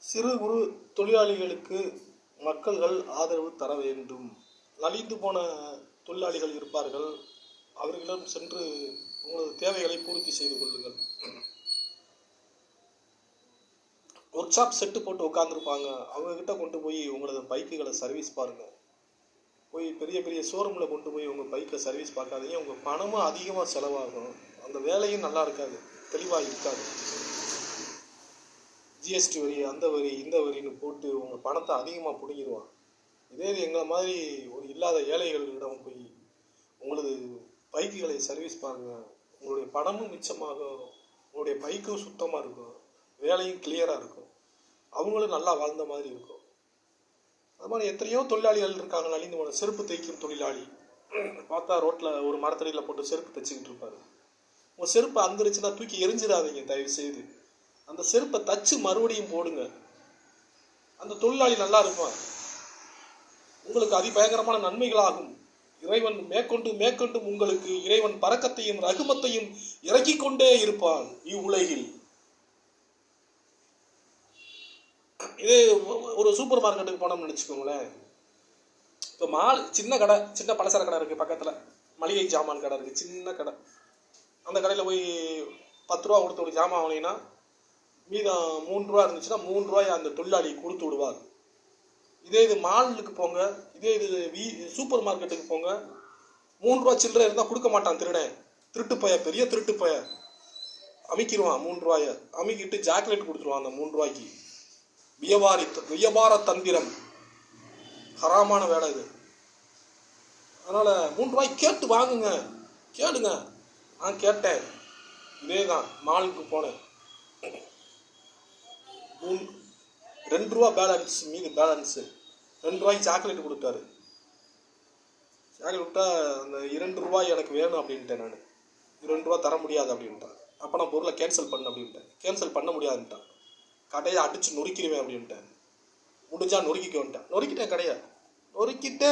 சிறு குறு தொழிலாளிகளுக்கு மக்கள்கள் ஆதரவு தர வேண்டும். நலிந்து போன தொழிலாளிகள் இருப்பார்கள். அவர்களிடம் சென்று உங்களது தேவைகளை பூர்த்தி செய்து கொள்ளுங்கள். ஒர்க் ஷாப் செட்டு போட்டு உட்காந்துருப்பாங்க. அவங்கக்கிட்ட கொண்டு போய் உங்களது பைக்குகளை சர்வீஸ் பாருங்கள். போய் பெரிய பெரிய ஷோரூமில் கொண்டு போய் உங்கள் பைக்கை சர்வீஸ் பார்க்காதீங்க. உங்கள் பணமும் அதிகமாக செலவாகும். அந்த வேலையும் நல்லா இருக்காது, தெளிவாக இருக்காது. ஜிஎஸ்டி வரி, அந்த வரி, இந்த வரின்னு போட்டு உங்கள் பணத்தை அதிகமாக பிடிங்கிடுவான். இதே இது எங்களை மாதிரி ஒரு இல்லாத ஏழைகளிடம் போய் உங்களது பைக்குகளை சர்வீஸ் பாருங்கள். உங்களுடைய பணமும் மிச்சமாகும், உங்களுடைய பைக்கும் சுத்தமாக இருக்கும், வேலையும் கிளியராக இருக்கும், அவங்களும் நல்லா வாழ்ந்த மாதிரி இருக்கும். அது மாதிரி எத்தனையோ தொழிலாளிகள் இருக்காங்க. நலிந்து போன செருப்பு தைக்கும் தொழிலாளி பார்த்தா ரோட்டில் ஒரு மரத்தடியில் போட்டு செருப்பு தைச்சிக்கிட்டு இருப்பாரு. உங்கள் செருப்பை அந்துருச்சுன்னா தூக்கி எரிஞ்சிடாதீங்க தயவு செய்து. அந்த செருப்பை தச்சு மறுபடியும் போடுங்க. அந்த தொழிலாளி நல்லா இருப்பான். உங்களுக்கு அதிபயங்கரமான நன்மைகளாகும். இறைவன் மேற்கொண்டு உங்களுக்கு இறைவன் பரக்கத்தையும் ரகுமத்தையும் இறக்கி கொண்டே இருப்பான் இவ்வுலகில். இதே ஒரு சூப்பர் மார்க்கெட்டுக்கு போனோம்னு நினச்சிக்கோங்களேன். இப்போ சின்ன கடை, சின்ன பலசர கடை இருக்குது, பக்கத்தில் மளிகை ஜாமான் கடை இருக்குது, சின்ன கடை. அந்த கடையில் போய் 10 ரூபா கொடுத்து ஒரு ஜாமான் வாங்கினீங்கன்னா மீதம் 3 ரூபா இருந்துச்சுன்னா 3 ரூபாய் அந்த தொழிலாளி கொடுத்து விடுவார். இதே இது மாலுக்கு போங்க, இதே இது சூப்பர் மார்க்கெட்டுக்கு போங்க, 3 ரூபா சில்லறை இருந்தால் கொடுக்க மாட்டான் திருடன். பெரிய திருட்டு பய அமிக்கிடுவான். 3 ரூபாயை அமிக்கிட்டு ஜாக்லேட் கொடுத்துருவான் அந்த 3 ரூபாய்க்கு. வியாபார தந்திரம், ஹராமான வேலை இது. அதனால 3 ரூபாய்க்கு கேட்டு வாங்குங்க, கேளுங்க. நான் கேட்டேன், இதே தான் மாலுக்கு போனேன். 2 ரூபா பேலன்ஸ், மீது பேலன்ஸு 2 ரூபாய்க்கு சாக்லேட் கொடுத்தாரு. சாக்லேட் கொடுத்தா அந்த 2 ரூபாய் எனக்கு வேணும் அப்படின்ட்டேன். நான் 2 ரூபா தர முடியாது அப்படின்ட்டான். அப்போ நான் பொருளை கேன்சல் பண்ண அப்படின்ட்டேன். கேன்சல் பண்ண முடியாதுன்ட்டான். கடையை அடித்து நொறுக்கிடுவேன் அப்படின்ட்டேன். முடிஞ்சா நொறுக்கிட்டேன் கடையை நொறுக்கிட்டேன்.